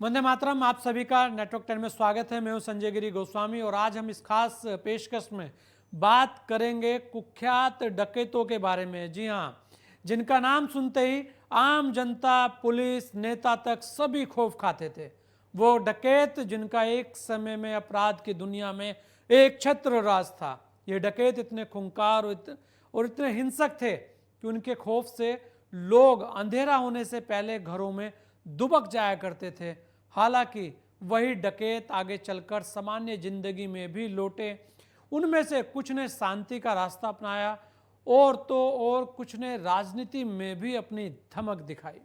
वंदे मातरम। आप सभी का नेटवर्क 10 में स्वागत है। मैं हूं संजय गिरी गोस्वामी और आज हम इस खास पेशकश में बात करेंगे कुख्यात डकैतों के बारे में। जी हां, जिनका नाम सुनते ही आम जनता, पुलिस, नेता तक सभी खौफ खाते थे। वो डकैत जिनका एक समय में अपराध की दुनिया में एक छत्र राज था। ये डकैत इतने खूंखार और इतने हिंसक थे कि उनके खौफ से लोग अंधेरा होने से पहले घरों में दुबक जाया करते थे। हालांकि वही डकैत आगे चलकर सामान्य जिंदगी में भी लौटे। उनमें से कुछ ने शांति का रास्ता अपनाया और तो और कुछ ने राजनीति में भी अपनी धमक दिखाई।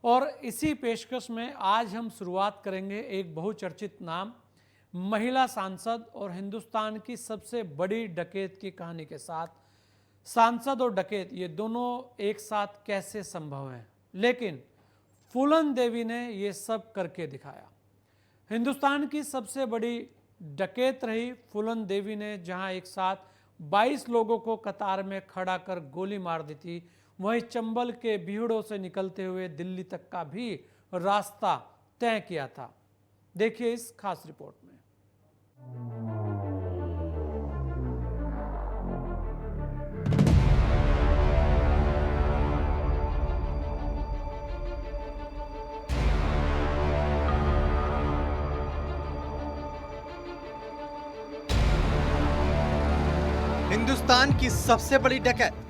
और इसी पेशकश में आज हम शुरुआत करेंगे एक बहुचर्चित नाम, महिला सांसद और हिंदुस्तान की सबसे बड़ी डकैत की कहानी के साथ। सांसद और डकैत ये दोनों एक साथ कैसे संभव है, लेकिन फूलन देवी ने ये सब करके दिखाया। हिंदुस्तान की सबसे बड़ी डकैत रही फूलन देवी ने, जहां एक साथ 22 लोगों को कतार में खड़ा कर गोली मार दी थी। वहीं चंबल के बीहड़ों से निकलते हुए दिल्ली तक का भी रास्ता तय किया था। देखिए इस खास रिपोर्ट में। हिंदुस्तान की सबसे बड़ी डकैत,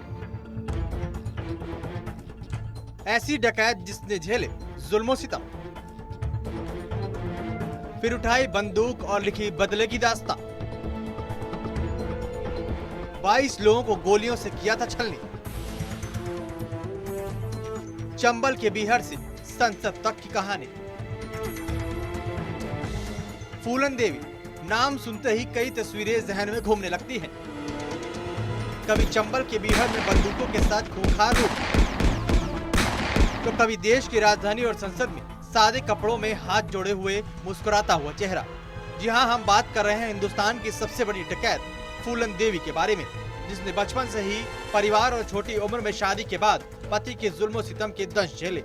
ऐसी डकैत जिसने झेले जुल्मो सितम, फिर उठाई बंदूक और लिखी बदले की दास्तां। 22 लोगों को गोलियों से किया था छलनी। चंबल के बीहड़ से संसद तक की कहानी। फूलन देवी नाम सुनते ही कई तस्वीरें जहन में घूमने लगती हैं। कभी चंबल के बीहड़ में बंदूकों के साथ खूंखार रूप, तो कभी देश की राजधानी और संसद में सादे कपड़ों में हाथ जोड़े हुए मुस्कुराता हुआ चेहरा। जी हां, हम बात कर रहे हैं हिंदुस्तान की सबसे बड़ी डकैत फूलन देवी के बारे में, जिसने बचपन से ही परिवार और छोटी उम्र में शादी के बाद पति के जुल्मो सितम के दंश झेले।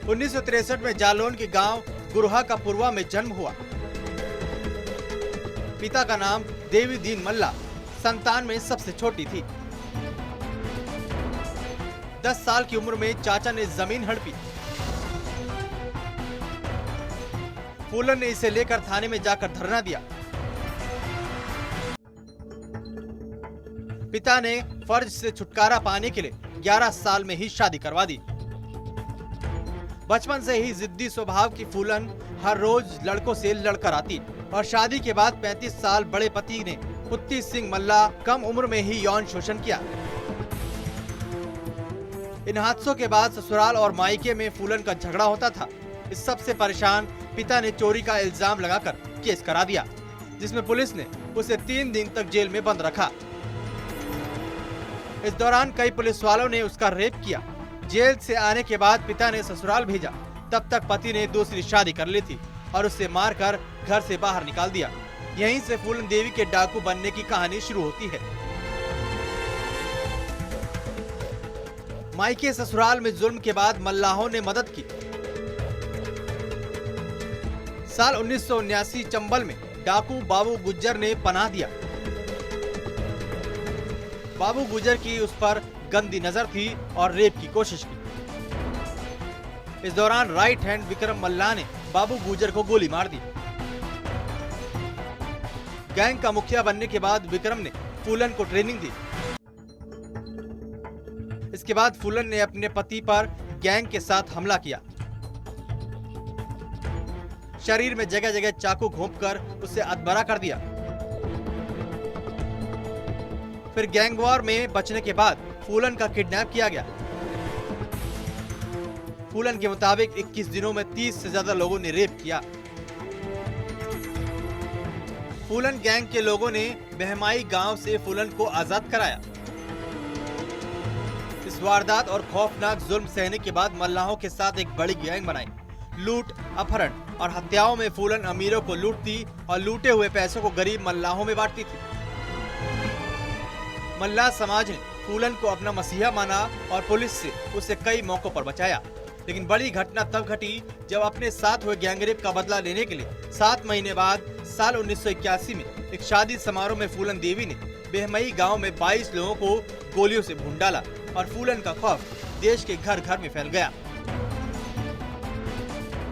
1963 में जालौन के गांव गुरहा का पुरवा में जन्म हुआ। पिता का नाम देवी दीन मल्ला, संतान में सबसे छोटी थी। 10 साल की उम्र में चाचा ने जमीन हड़पी। फूलन ने इसे लेकर थाने में जाकर धरना दिया। पिता ने फर्ज से छुटकारा पाने के लिए 11 साल में ही शादी करवा दी। बचपन से ही जिद्दी स्वभाव की फूलन हर रोज लड़कों से लड़कर आती और शादी के बाद 35 साल बड़े पति ने कुत्ती सिंह मल्ला कम उम्र में ही यौन शोषण किया। इन हादसों के बाद ससुराल और मायके में फूलन का झगड़ा होता था। इस सब से परेशान पिता ने चोरी का इल्जाम लगाकर केस करा दिया, जिसमें पुलिस ने उसे 3 दिन तक जेल में बंद रखा। इस दौरान कई पुलिस वालों ने उसका रेप किया। जेल से आने के बाद पिता ने ससुराल भेजा। तब तक पति ने दूसरी शादी कर ली थी और उसे मारकर घर से बाहर निकाल दिया। यहीं से फूलन देवी के डाकू बनने की कहानी शुरू होती है। मायके ससुराल में जुल्म के बाद मल्लाहों ने मदद की। साल 1979 चंबल में डाकू बाबू गुज्जर ने पनाह दिया। बाबू गुज्जर की उस पर गंदी नजर थी और रेप की कोशिश की। इस दौरान राइट हैंड विक्रम मल्ला ने बाबू गुज्जर को गोली मार दी। गैंग का मुखिया बनने के बाद विक्रम ने फूलन को ट्रेनिंग दी। इसके बाद फूलन ने अपने पति पर गैंग के साथ हमला किया। शरीर में जगह जगह चाकू घोंपकर उसे अधमरा कर दिया। फिर गैंगवॉर में बचने के बाद फूलन का किडनैप किया गया। फूलन के मुताबिक 21 दिनों में 30 से ज्यादा लोगों ने रेप किया। फूलन गैंग के लोगों ने बहमाई गांव से फूलन को आजाद कराया। इस वारदात और खौफनाक जुल्म सहने के बाद मल्लाहों के साथ एक बड़ी गैंग बनाई। लूट, अपहरण और हत्याओं में फूलन अमीरों को लूटती और लूटे हुए पैसों को गरीब मल्लाहों में बांटती थी। मल्लाह समाज ने फूलन को अपना मसीहा माना और पुलिस से उसे कई मौकों पर बचाया। लेकिन बड़ी घटना तब घटी जब अपने साथ हुए गैंगरेप का बदला लेने के लिए 7 महीने बाद साल 1981 में एक शादी समारोह में फूलन देवी ने बेहमई गांव में 22 लोगों को गोलियों से भून डाला और फूलन का खौफ देश के घर घर में फैल गया।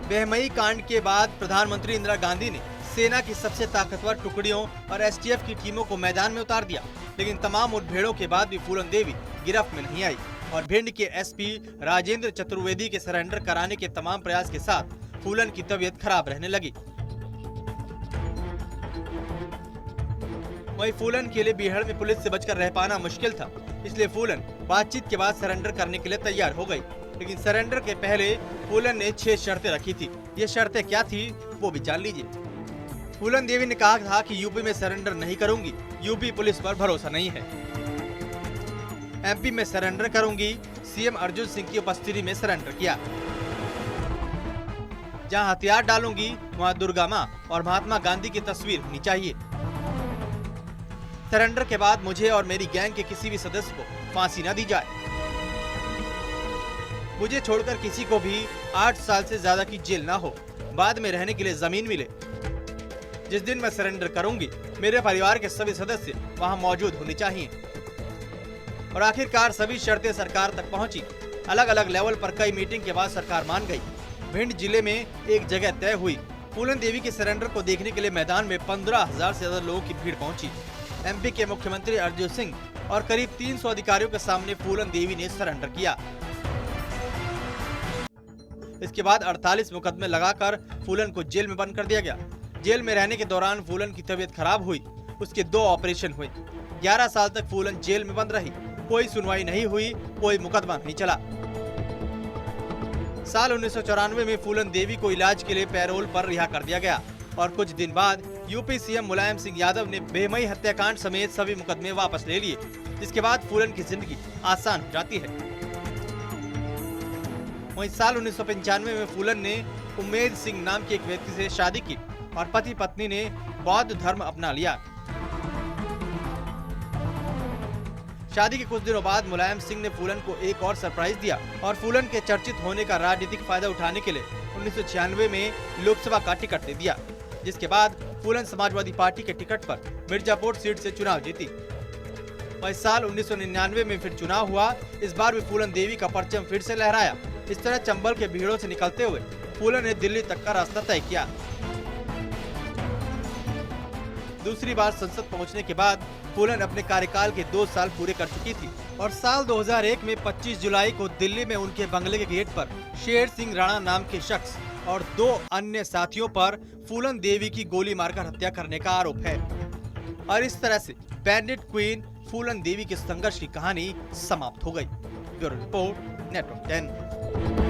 बेहमई कांड के बाद प्रधानमंत्री इंदिरा गांधी ने सेना की सबसे ताकतवर टुकड़ियों और एसटीएफ की टीमों को मैदान में उतार दिया। लेकिन तमाम मुठभेड़ों के बाद भी फूलन देवी गिरफ्त में नहीं आई और भिंड के एसपी राजेंद्र चतुर्वेदी के सरेंडर कराने के तमाम प्रयास के साथ फूलन की तबीयत खराब रहने लगी। वहीं फूलन के लिए बीहड़ में पुलिस से बचकर रह पाना मुश्किल था, इसलिए फूलन बातचीत के बाद सरेंडर करने के लिए तैयार हो गई। लेकिन सरेंडर के पहले फूलन ने 6 शर्तें रखी थी। ये शर्तें क्या थी वो भी जान लीजिए। फूलन देवी ने कहा था कि यूपी में सरेंडर नहीं करूंगी, यूपी पुलिस पर भरोसा नहीं है। एमपी में सरेंडर करूंगी, सीएम अर्जुन सिंह की उपस्थिति में सरेंडर किया। जहां हथियार डालूंगी वहां दुर्गा मां और महात्मा गांधी की तस्वीर होनी चाहिए। सरेंडर के बाद मुझे और मेरी गैंग के किसी भी सदस्य को फांसी न दी जाए। मुझे छोड़कर किसी को भी 8 साल से ज्यादा की जेल ना हो, बाद में रहने के लिए जमीन मिले। जिस दिन मैं सरेंडर करूंगी मेरे परिवार के सभी सदस्य वहां मौजूद होने चाहिए। और आखिरकार सभी शर्तें सरकार तक पहुंची। अलग अलग लेवल पर कई मीटिंग के बाद सरकार मान गई। भिंड जिले में एक जगह तय हुई। फूलन देवी के सरेंडर को देखने के लिए मैदान में 15,000 से ज्यादा लोगों की भीड़ पहुंची। एमपी के मुख्यमंत्री अर्जुन सिंह और करीब 300 अधिकारियों के सामने फूलन देवी ने सरेंडर किया। इसके बाद 48 मुकदमे लगाकर फूलन को जेल में बंद कर दिया गया। जेल में रहने के दौरान फूलन की तबीयत खराब हुई। उसके 2 ऑपरेशन हुए। 11 साल तक फूलन जेल में बंद रही। कोई सुनवाई नहीं हुई, कोई मुकदमा नहीं चला। साल 1994 में फूलन देवी को इलाज के लिए पैरोल पर रिहा कर दिया गया और कुछ दिन बाद यूपी सीएम मुलायम सिंह यादव ने बेमई हत्याकांड समेत सभी मुकदमे वापस ले लिए, जिसके बाद फूलन की जिंदगी आसान हो जाती है। वहीं साल 1995 में फूलन ने उम्मेद सिंह नाम के एक व्यक्ति से शादी की और पति पत्नी ने बौद्ध धर्म अपना लिया। शादी के कुछ दिनों बाद मुलायम सिंह ने फूलन को एक और सरप्राइज दिया और फूलन के चर्चित होने का राजनीतिक फायदा उठाने के लिए 1996 में लोकसभा का टिकट दे दिया, जिसके बाद फूलन समाजवादी पार्टी के टिकट पर मिर्जापुर सीट से चुनाव जीती। वही साल 1999 में फिर चुनाव हुआ। इस बार भी फूलन देवी का परचम फिर से लहराया। इस तरह चंबल के भीड़ों से निकलते हुए फूलन ने दिल्ली तक का रास्ता तय किया। दूसरी बार संसद पहुंचने के बाद फूलन अपने कार्यकाल के 2 साल पूरे कर चुकी थी और साल 2001 में 25 जुलाई को दिल्ली में उनके बंगले के गेट पर शेर सिंह राणा नाम के शख्स और 2 अन्य साथियों पर फूलन देवी की गोली मारकर हत्या करने का आरोप है। और इस तरह से बैंडिट क्वीन फूलन देवी के संघर्ष की कहानी समाप्त हो गई। Bureau report, network 10।